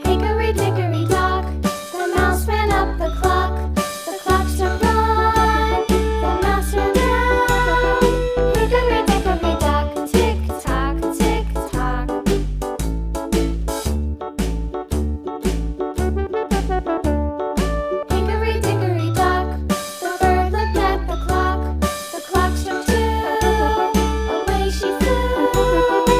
Hickory dickory dock, the mouse ran up the clock. The clock struck one, the mouse ran down. Hickory dickory dock, tick tock, tick tock. Hickory dickory dock, the bird looked at the clock. The clock struck two, away she flew.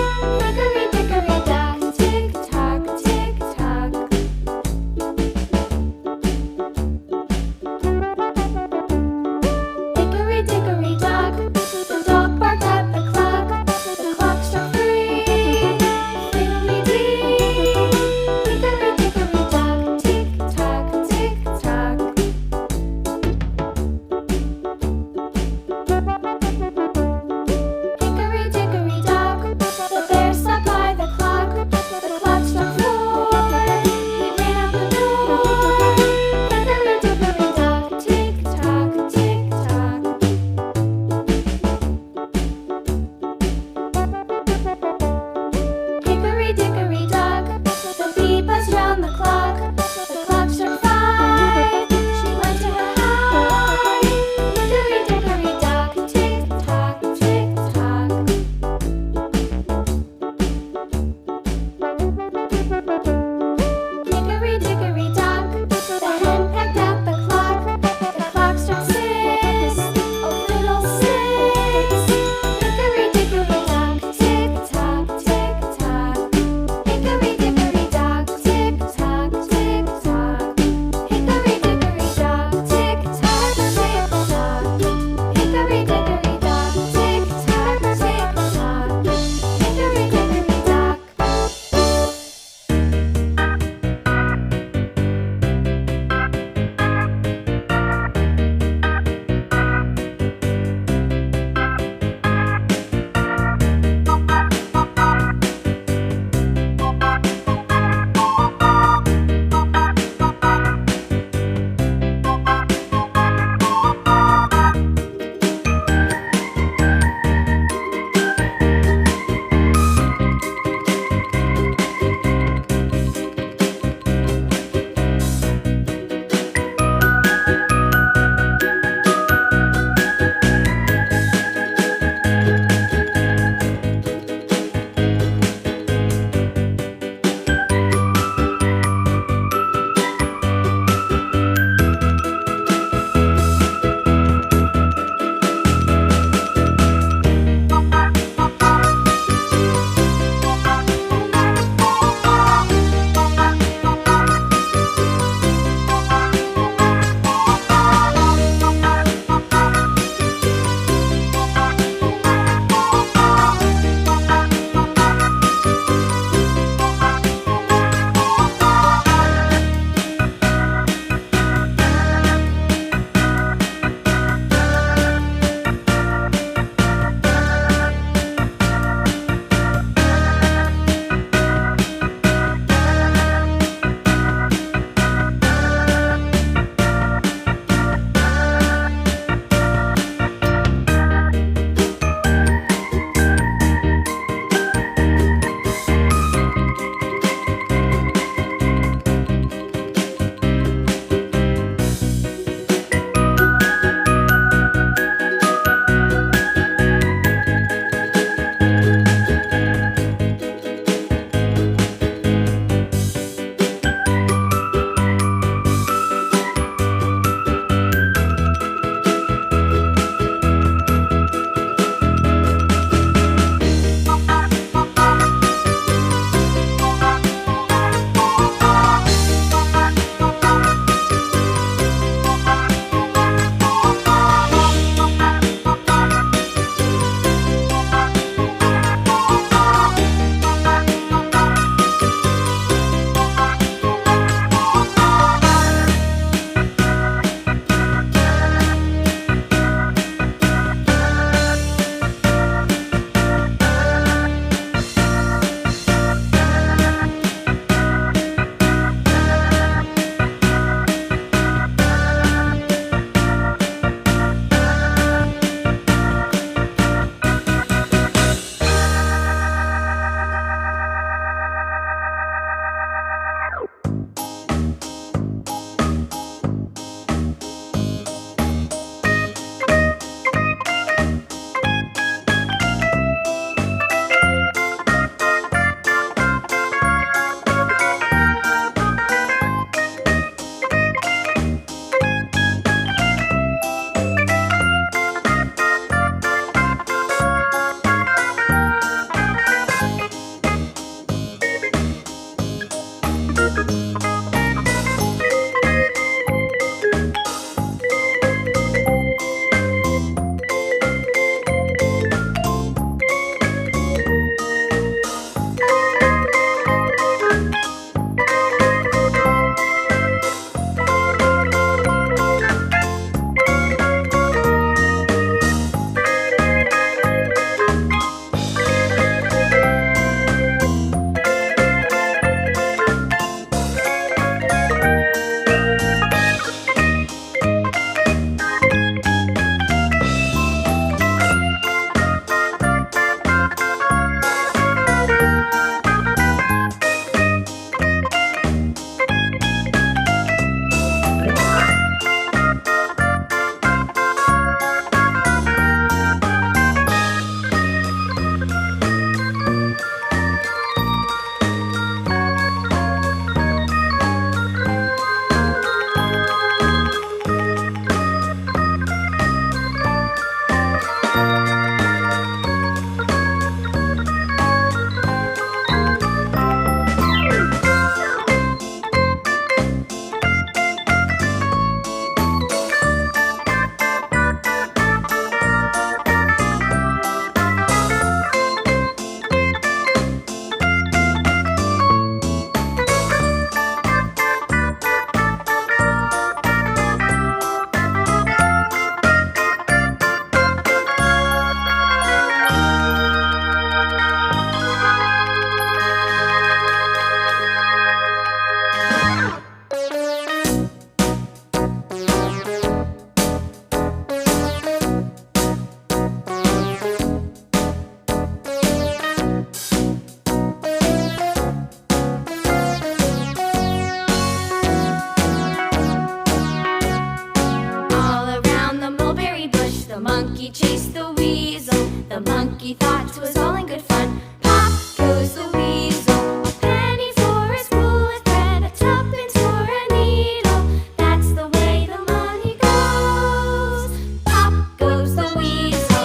all in good fun. Pop goes the weasel, a penny for a spool of thread, a tuppence for a needle. That's the way the money goes. Pop goes the weasel.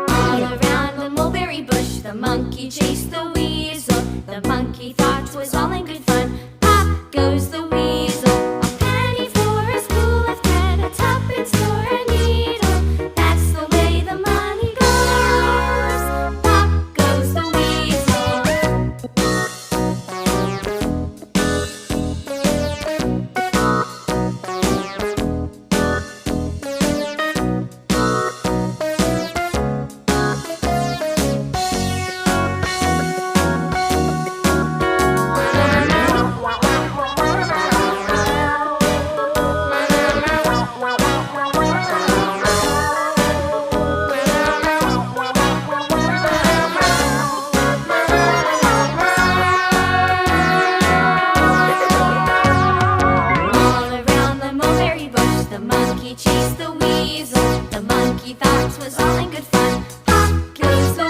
All around the mulberry bush, the monkey chased the weasel. The monkey thought 'twas all in good fun. Pop goes the weasel, a penny for a spool of thread, a tuppence for a needle. That's the way the money goes. Pop goes the weasel. All around the mulberry bush, the monkey chased the weasel. The monkey thought 'twas all in good fun. Pop goes the